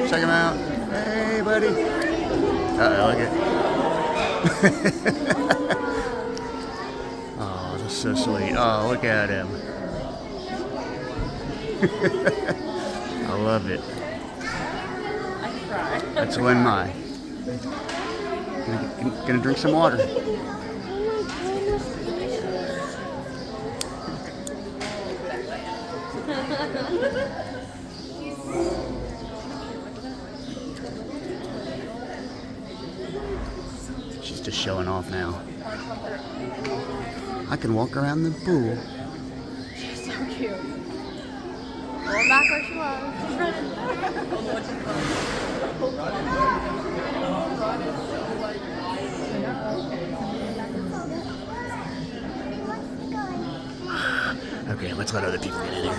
Check him out. Hey, buddy. Look at. Oh, that's so sweet. Oh, look at him. I love it. That's one mine. Gonna drink some water. She's just showing off now. I can walk around the pool. She's so cute. Going back where she was. Okay, let's let other people get in here.